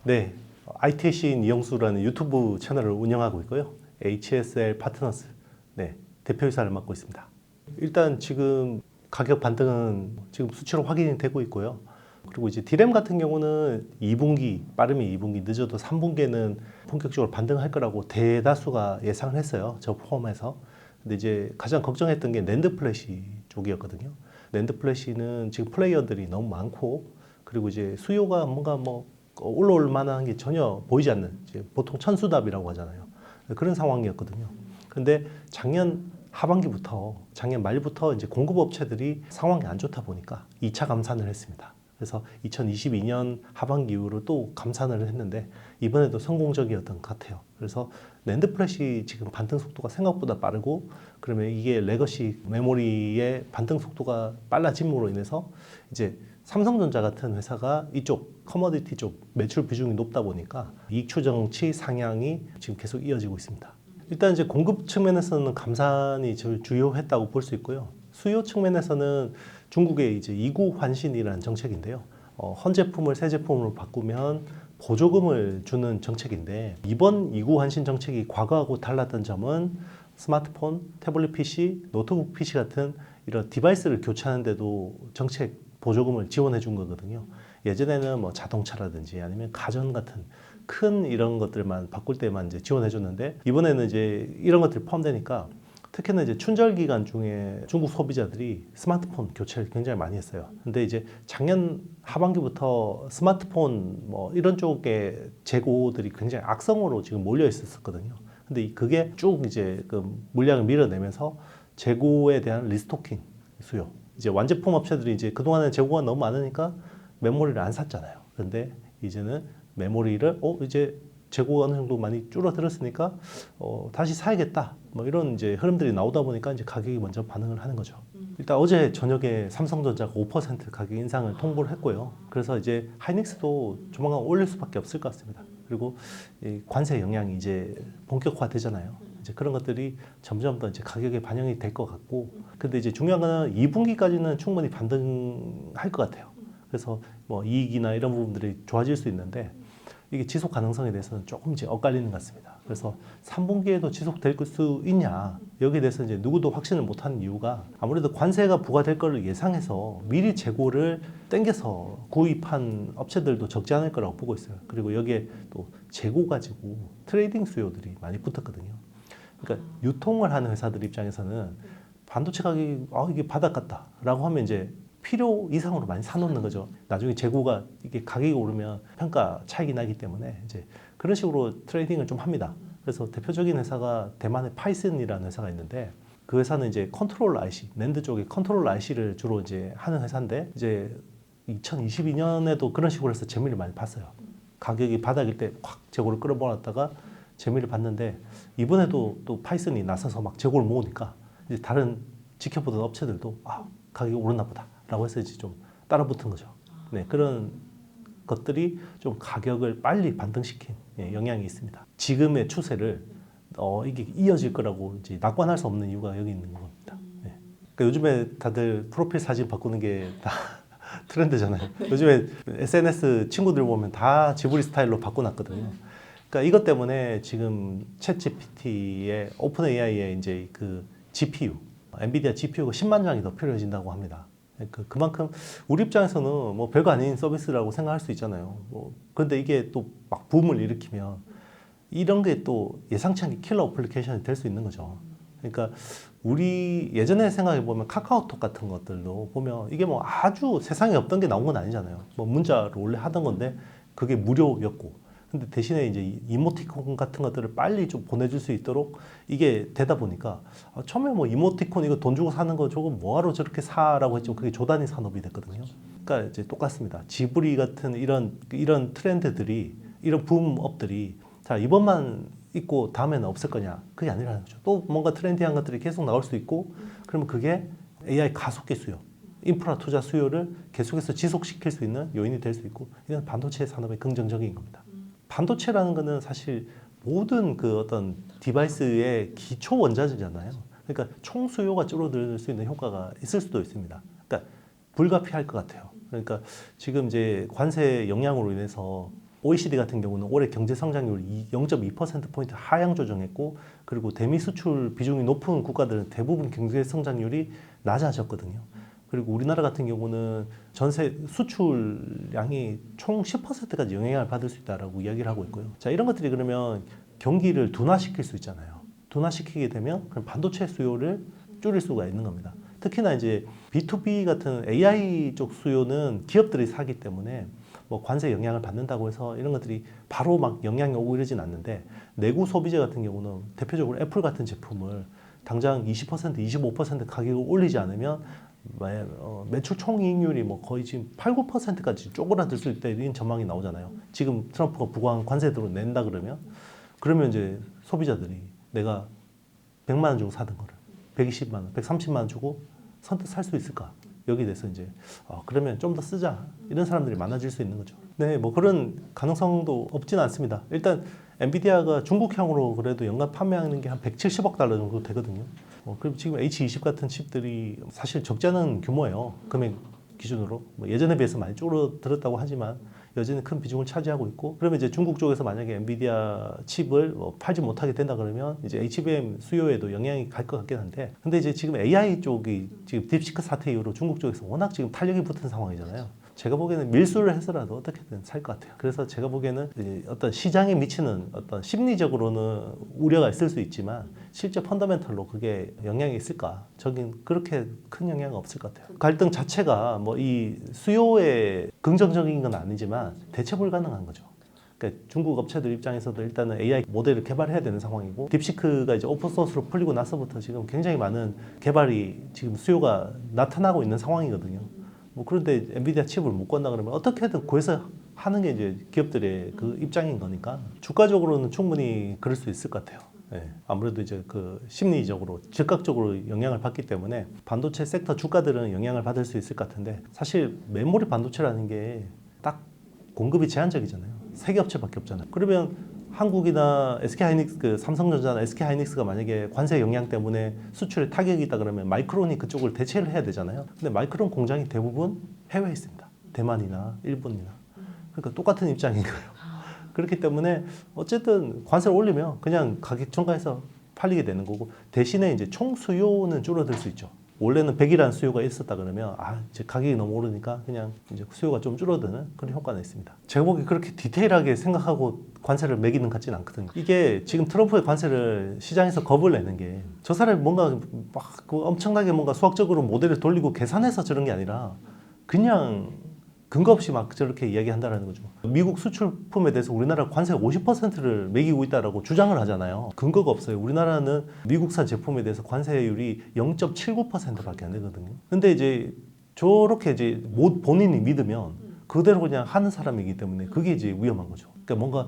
네, IT의 시인 이영수라는 유튜브 채널을 운영하고 있고요. HSL 파트너스 네, 대표이사를 맡고 있습니다. 일단 지금 가격 반등은 지금 수치로 확인이 되고 있고요. 그리고 이제 디램 같은 경우는 2분기, 빠르면 2분기, 늦어도 3분기에는 본격적으로 반등할 거라고 대다수가 예상을 했어요. 저 포함해서. 근데 이제 가장 걱정했던 게 낸드 플래시 쪽이었거든요. 낸드 플래시는 지금 플레이어들이 너무 많고, 그리고 이제 수요가 뭔가 뭐 올라올 만한 게 전혀 보이지 않는, 이제 보통 천수답이라고 하잖아요. 그런 상황이었거든요. 근데 작년 하반기부터, 작년 말부터 이제 공급업체들이 상황이 안 좋다 보니까 2차 감산을 했습니다. 그래서 2022년 하반기 이후로 또 감산을 했는데 이번에도 성공적이었던 것 같아요. 그래서 낸드 플래시 지금 반등 속도가 생각보다 빠르고, 그러면 이게 레거시 메모리의 반등 속도가 빨라짐으로 인해서 이제 삼성전자 같은 회사가 이쪽 커머디티 쪽 매출 비중이 높다 보니까 이익 추정치 상향이 지금 계속 이어지고 있습니다. 일단 이제 공급 측면에서는 감산이 제일 주요했다고 볼 수 있고요. 수요 측면에서는 중국의 이제 이구 환신이라는 정책인데요. 헌 제품을 새 제품으로 바꾸면 보조금을 주는 정책인데, 이번 이구 환신 정책이 과거하고 달랐던 점은 스마트폰, 태블릿 PC, 노트북 PC 같은 이런 디바이스를 교체하는데도 정책 보조금을 지원해 준 거거든요. 예전에는 뭐 자동차라든지 아니면 가전 같은 큰 이런 것들만 바꿀 때만 이제 지원해 줬는데, 이번에는 이제 이런 것들이 포함되니까 특히나 이제 춘절 기간 중에 중국 소비자들이 스마트폰 교체를 굉장히 많이 했어요. 근데 이제 작년 하반기부터 스마트폰 뭐 이런 쪽에 재고들이 굉장히 악성으로 지금 몰려 있었거든요. 근데 그게 쭉 이제 그 물량을 밀어내면서 재고에 대한 리스토킹 수요. 이제 완제품 업체들이 이제 그동안에 재고가 너무 많으니까 메모리를 안 샀잖아요. 그런데 이제는 메모리를 이제 재고가 어느 정도 많이 줄어들었으니까 다시 사야겠다. 뭐 이런 이제 흐름들이 나오다 보니까 이제 가격이 먼저 반응을 하는 거죠. 일단 어제 저녁에 삼성전자가 5% 가격 인상을 통보를 했고요. 그래서 이제 하이닉스도 조만간 올릴 수밖에 없을 것 같습니다. 그리고 이 관세 영향이 이제 본격화되잖아요. 이제 그런 것들이 점점 더 이제 가격에 반영이 될 것 같고, 근데 이제 중요한 거는 2분기까지는 충분히 반등할 것 같아요. 그래서 뭐 이익이나 이런 부분들이 좋아질 수 있는데, 이게 지속 가능성에 대해서는 조금 이제 엇갈리는 것 같습니다. 그래서 3분기에도 지속될 수 있냐, 여기에 대해서 이제 누구도 확신을 못하는 이유가, 아무래도 관세가 부과될 것을 예상해서 미리 재고를 땡겨서 구입한 업체들도 적지 않을 거라고 보고 있어요. 그리고 여기에 또 재고 가지고 트레이딩 수요들이 많이 붙었거든요. 그러니까 유통을 하는 회사들 입장에서는 반도체 가격이 이게 바닥 같다라고 하면 이제 필요 이상으로 많이 사놓는 거죠. 나중에 재고가 이게 가격이 오르면 평가 차익이 나기 때문에 이제 그런 식으로 트레이딩을 좀 합니다. 그래서 대표적인 회사가 대만의 파이슨이라는 회사가 있는데, 그 회사는 이제 컨트롤 IC, 낸드 쪽에 컨트롤 IC를 주로 이제 하는 회사인데, 이제 2022년에도 그런 식으로 해서 재미를 많이 봤어요. 가격이 바닥일 때 확 재고를 끌어모았다가 재미를 봤는데, 이번에도 또 파이슨이 나서서 막 재고를 모으니까 이제 다른 지켜보던 업체들도 가격이 오르나 보다 라고 해서 이제 좀 따라붙은 거죠. 네, 그런 것들이 좀 가격을 빨리 반등시킨 영향이 있습니다. 지금의 추세를 이게 이어질 거라고 이제 낙관할 수 없는 이유가 여기 있는 겁니다. 네. 그러니까 요즘에 다들 프로필 사진 바꾸는 게 다 트렌드잖아요. 요즘에 SNS 친구들 보면 다 지브리 스타일로 바꿔놨거든요. 그러니까 이것 때문에 지금 챗 GPT의 오픈 AI의 이제 그 GPU, 엔비디아 GPU가 10만 장이 더 필요해진다고 합니다. 그만큼 우리 입장에서는 뭐 별거 아닌 서비스라고 생각할 수 있잖아요. 그런데 이게 또 막 붐을 일으키면 이런 게 또 예상치 않게 킬러 어플리케이션이 될 수 있는 거죠. 그러니까 우리 예전에 생각해 보면 카카오톡 같은 것들도 보면 이게 뭐 아주 세상에 없던 게 나온 건 아니잖아요. 뭐 문자로 원래 하던 건데 그게 무료였고, 근데 대신에 이제 이모티콘 같은 것들을 빨리 좀 보내줄 수 있도록 이게 되다 보니까 처음에 뭐 이모티콘 이거 돈 주고 사는 거 저거 뭐하러 저렇게 사라고 했지만 그게 조단위 산업이 됐거든요. 그러니까 이제 똑같습니다. 지브리 같은 이런 트렌드들이, 이런 붐업들이 자 이번만 있고 다음에는 없을 거냐, 그게 아니라는 거죠. 또 뭔가 트렌디한 것들이 계속 나올 수 있고, 그러면 그게 AI 가속기 수요, 인프라 투자 수요를 계속해서 지속시킬 수 있는 요인이 될 수 있고, 이건 반도체 산업의 긍정적인 겁니다. 반도체라는 거는 사실 모든 그 어떤 디바이스의 기초 원자재잖아요. 그러니까 총 수요가 줄어들 수 있는 효과가 있을 수도 있습니다. 그러니까 불가피할 것 같아요. 그러니까 지금 이제 관세 영향으로 인해서 OECD 같은 경우는 올해 경제 성장률 0.2%포인트 하향 조정했고, 그리고 대미 수출 비중이 높은 국가들은 대부분 경제 성장률이 낮아졌거든요. 그리고 우리나라 같은 경우는 전세 수출량이 총 10%까지 영향을 받을 수 있다라고 이야기를 하고 있고요. 자, 이런 것들이 그러면 경기를 둔화시킬 수 있잖아요. 둔화시키게 되면 그럼 반도체 수요를 줄일 수가 있는 겁니다. 특히나 이제 B2B 같은 AI 쪽 수요는 기업들이 사기 때문에 뭐 관세 영향을 받는다고 해서 이런 것들이 바로 막 영향이 오고 이러진 않는데, 내구 소비재 같은 경우는 대표적으로 애플 같은 제품을 당장 20%, 25% 가격을 올리지 않으면 매출 총이익률이 뭐 거의 지금 8, 9%까지 쪼그라들 수 있다는 전망이 나오잖아요. 지금 트럼프가 부과한 관세대로 낸다 그러면 이제 소비자들이 내가 100만 원 주고 사던 거를 120만 원, 130만 원 주고 선뜻 살 수 있을까? 여기에 대해서 이제 그러면 좀 더 쓰자, 이런 사람들이 많아질 수 있는 거죠. 네, 뭐 그런 가능성도 없지는 않습니다. 일단 엔비디아가 중국향으로 그래도 연간 판매하는 게 한 170억 달러 정도 되거든요. 그리고 지금 H20 같은 칩들이 사실 적지 않은 규모예요. 금액 기준으로. 뭐 예전에 비해서 많이 줄어들었다고 하지만 여전히 큰 비중을 차지하고 있고, 그러면 이제 중국 쪽에서 만약에 엔비디아 칩을 팔지 못하게 된다 그러면 이제 HBM 수요에도 영향이 갈 것 같긴 한데, 근데 이제 지금 AI 쪽이 지금 딥시크 사태 이후로 중국 쪽에서 워낙 지금 탄력이 붙은 상황이잖아요. 제가 보기에는 밀수를 해서라도 어떻게든 살 것 같아요. 그래서 제가 보기에는 이제 어떤 시장에 미치는 어떤 심리적으로는 우려가 있을 수 있지만 실제 펀더멘털로 그게 영향이 있을까? 저긴 그렇게 큰 영향은 없을 것 같아요. 갈등 자체가 뭐 이 수요에 긍정적인 건 아니지만 대체 불가능한 거죠. 그러니까 중국 업체들 입장에서도 일단은 AI 모델을 개발해야 되는 상황이고, 딥시크가 이제 오픈소스로 풀리고 나서부터 지금 굉장히 많은 개발이 지금 수요가 나타나고 있는 상황이거든요. 뭐 그런데 엔비디아 칩을 못 구한다 그러면 어떻게든 구해서 하는 게 이제 기업들의 그 입장인 거니까 주가적으로는 충분히 그럴 수 있을 것 같아요. 네, 아무래도 이제 그 심리적으로 즉각적으로 영향을 받기 때문에 반도체 섹터 주가들은 영향을 받을 수 있을 것 같은데, 사실 메모리 반도체라는 게 딱 공급이 제한적이잖아요. 세 개 업체밖에 없잖아요. 그러면 한국이나 SK하이닉스, 그 삼성전자나 SK하이닉스가 만약에 관세 영향 때문에 수출에 타격이 있다 그러면 마이크론이 그쪽을 대체를 해야 되잖아요. 근데 마이크론 공장이 대부분 해외에 있습니다. 대만이나 일본이나. 그러니까 똑같은 입장인 거예요. 그렇기 때문에 어쨌든 관세를 올리면 그냥 가격 전가해서 팔리게 되는 거고, 대신에 이제 총 수요는 줄어들 수 있죠. 원래는 100이라는 수요가 있었다 그러면 이제 가격이 너무 오르니까 그냥 이제 수요가 좀 줄어드는 그런 효과는 있습니다. 제가 보기에 그렇게 디테일하게 생각하고 관세를 매기는 것 같지는 않거든요. 이게 지금 트럼프의 관세를 시장에서 겁을 내는 게, 저 사람이 뭔가 막 엄청나게 뭔가 수학적으로 모델을 돌리고 계산해서 저런 게 아니라 그냥 근거 없이 막 저렇게 이야기한다는 거죠. 미국 수출품에 대해서 우리나라 관세 50%를 매기고 있다라고 주장을 하잖아요. 근거가 없어요. 우리나라는 미국산 제품에 대해서 관세율이 0.79%밖에 안 되거든요. 근데 이제 저렇게 이제 본인이 믿으면 그대로 그냥 하는 사람이기 때문에 그게 이제 위험한 거죠. 그러니까 뭔가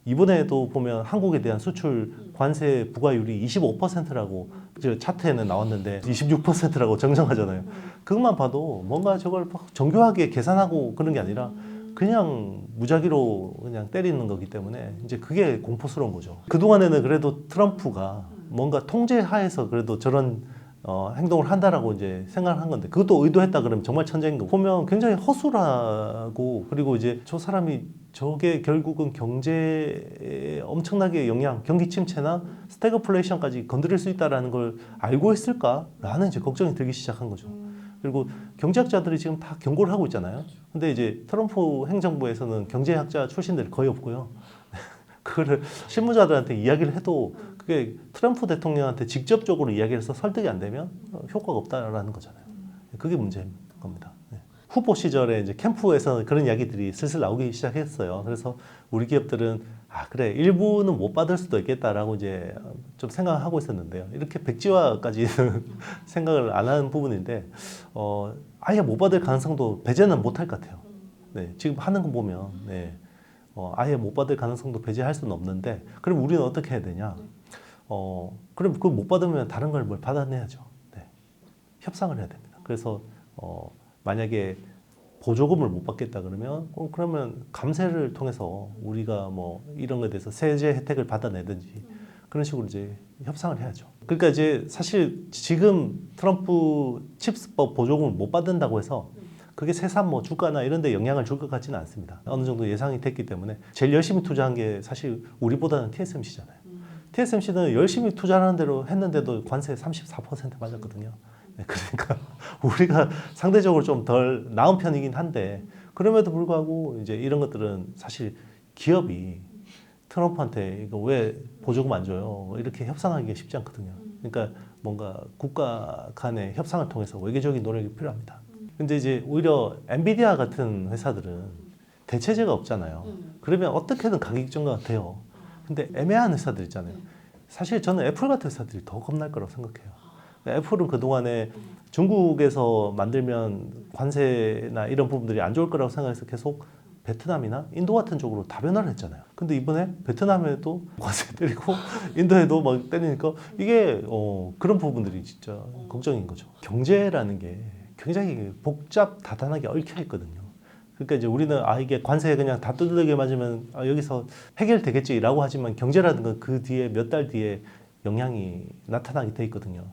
이번에도 보면 한국에 대한 수출 관세 부과율이 25%라고 차트에는 나왔는데 26%라고 정정하잖아요. 그것만 봐도 뭔가 저걸 정교하게 계산하고 그런 게 아니라 그냥 무작위로 그냥 때리는 거기 때문에 이제 그게 공포스러운 거죠. 그동안에는 그래도 트럼프가 뭔가 통제하에서 그래도 저런 행동을 한다라고 이제 생각을 한 건데, 그것도 의도했다 그러면 정말 천재인 거. 보면 굉장히 허술하고, 그리고 이제 저 사람이 저게 결국은 경제에 엄청나게 영향, 경기 침체나 스태그플레이션까지 건드릴 수 있다라는 걸 알고 있을까라는 이제 걱정이 들기 시작한 거죠. 그리고 경제학자들이 지금 다 경고를 하고 있잖아요. 근데 이제 트럼프 행정부에서는 경제학자 출신들이 거의 없고요. 그거를 실무자들한테 이야기를 해도 그게 트럼프 대통령한테 직접적으로 이야기를 해서 설득이 안 되면 효과가 없다라는 거잖아요. 그게 문제인 겁니다. 네. 후보 시절에 이제 캠프에서 그런 이야기들이 슬슬 나오기 시작했어요. 그래서 우리 기업들은 그래, 일부는 못 받을 수도 있겠다라고 이제 좀 생각하고 있었는데요. 이렇게 백지화까지 생각을 안 하는 부분인데, 아예 못 받을 가능성도 배제는 못할 것 같아요. 네, 지금 하는 거 보면, 네. 아예 못 받을 가능성도 배제할 수는 없는데, 그럼 우리는 어떻게 해야 되냐? 그럼 그거 못 받으면 다른 걸 뭘 받아내야죠. 네. 협상을 해야 됩니다. 그래서 만약에 보조금을 못 받겠다 그러면 그러면 감세를 통해서 우리가 뭐 이런 거에 대해서 세제 혜택을 받아내든지 그런 식으로 이제 협상을 해야죠. 그러니까 이제 사실 지금 트럼프 칩스법 보조금을 못 받는다고 해서 그게 세상 뭐 주가나 이런 데 영향을 줄 것 같지는 않습니다. 어느 정도 예상이 됐기 때문에 제일 열심히 투자한 게 사실 우리보다는 TSMC잖아요. TSMC는 열심히 투자하는 대로 했는데도 관세 34% 맞았거든요. 네, 그러니까 우리가 상대적으로 좀 덜 나은 편이긴 한데 그럼에도 불구하고 이제 이런 것들은 사실 기업이 트럼프한테 이거 왜 보조금 안 줘요? 이렇게 협상하기가 쉽지 않거든요. 그러니까 뭔가 국가 간의 협상을 통해서 외교적인 노력이 필요합니다. 근데 이제 오히려 엔비디아 같은 회사들은 대체제가 없잖아요. 그러면 어떻게든 가격 정가가 돼요. 근데 애매한 회사들 있잖아요. 사실 저는 애플 같은 회사들이 더 겁날 거라고 생각해요. 애플은 그동안에 중국에서 만들면 관세나 이런 부분들이 안 좋을 거라고 생각해서 계속 베트남이나 인도 같은 쪽으로 다변화를 했잖아요. 근데 이번에 베트남에도 관세 때리고 인도에도 막 때리니까 이게 그런 부분들이 진짜 걱정인 거죠. 경제라는 게 굉장히 복잡 다단하게 얽혀 있거든요. 그러니까 이제 우리는 이게 관세 그냥 다 두들겨 맞으면 여기서 해결되겠지라고 하지만 경제라는 건 그 뒤에 몇 달 뒤에 영향이 나타나게 돼 있거든요.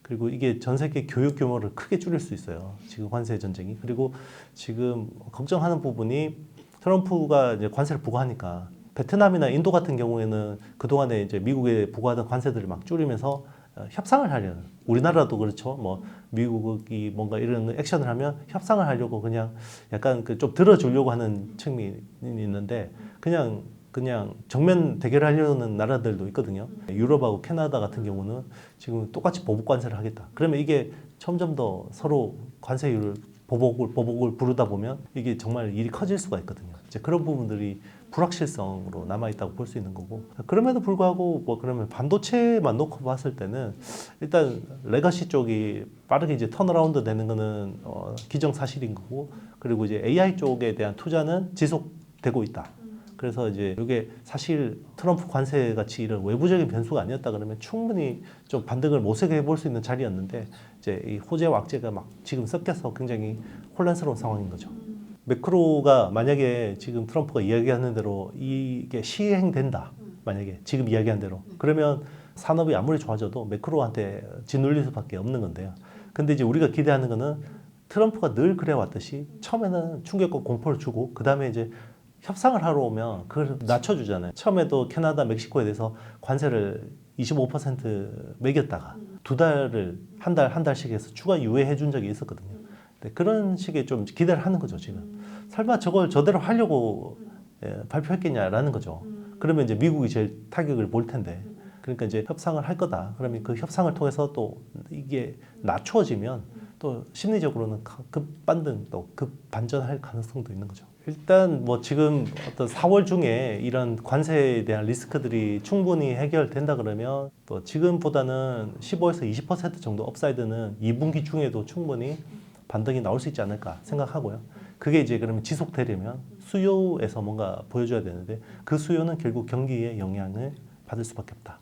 그리고 이게 전 세계 교육 규모를 크게 줄일 수 있어요. 지금 관세 전쟁이. 그리고 지금 걱정하는 부분이 트럼프가 이제 관세를 부과하니까 베트남이나 인도 같은 경우에는 그동안에 이제 미국에 부과하던 관세들을 막 줄이면서 협상을 하려는 우리나라도 그렇죠. 뭐 미국이 뭔가 이런 액션을 하면 협상을 하려고 그냥 약간 그 좀 들어주려고 하는 측면이 있는데 그냥 정면 대결하려는 나라들도 있거든요. 유럽하고 캐나다 같은 경우는 지금 똑같이 보복 관세를 하겠다. 그러면 이게 점점 더 서로 관세율을 보복을 부르다 보면 이게 정말 일이 커질 수가 있거든요. 이제 그런 부분들이 불확실성으로 남아있다고 볼 수 있는 거고 그럼에도 불구하고 뭐 그러면 반도체만 놓고 봤을 때는 일단 레거시 쪽이 빠르게 이제 턴어라운드 되는 거는 기정사실인 거고 그리고 이제 AI 쪽에 대한 투자는 지속되고 있다. 그래서 이제 이게 사실 트럼프 관세 같이 이런 외부적인 변수가 아니었다 그러면 충분히 좀 반등을 모색해 볼 수 있는 자리였는데 이제 이 호재와 악재가 막 지금 섞여서 굉장히 혼란스러운 상황인 거죠. 매크로가 만약에 지금 트럼프가 이야기하는 대로 이게 시행된다. 만약에 지금 이야기한 대로 그러면 산업이 아무리 좋아져도 매크로한테 짓눌릴 수밖에 없는 건데요. 근데 이제 우리가 기대하는 거는 트럼프가 늘 그래 왔듯이 처음에는 충격과 공포를 주고 그 다음에 이제 협상을 하러 오면 그걸 낮춰주잖아요. 처음에도 캐나다, 멕시코에 대해서 관세를 25% 매겼다가 두 달을 한 달씩 해서 추가 유예해 준 적이 있었거든요. 그런 식의 좀 기대를 하는 거죠, 지금. 설마 저걸 저대로 하려고 발표했겠냐라는 거죠. 그러면 이제 미국이 제일 타격을 볼 텐데. 그러니까 이제 협상을 할 거다. 그러면 그 협상을 통해서 또 이게 낮춰지면 또 심리적으로는 급반등 또 급반전할 가능성도 있는 거죠. 일단 뭐 지금 어떤 4월 중에 이런 관세에 대한 리스크들이 충분히 해결된다 그러면 또 지금보다는 15에서 20% 정도 업사이드는 2분기 중에도 충분히 반등이 나올 수 있지 않을까 생각하고요. 그게 이제 그러면 지속되려면 수요에서 뭔가 보여줘야 되는데 그 수요는 결국 경기에 영향을 받을 수밖에 없다.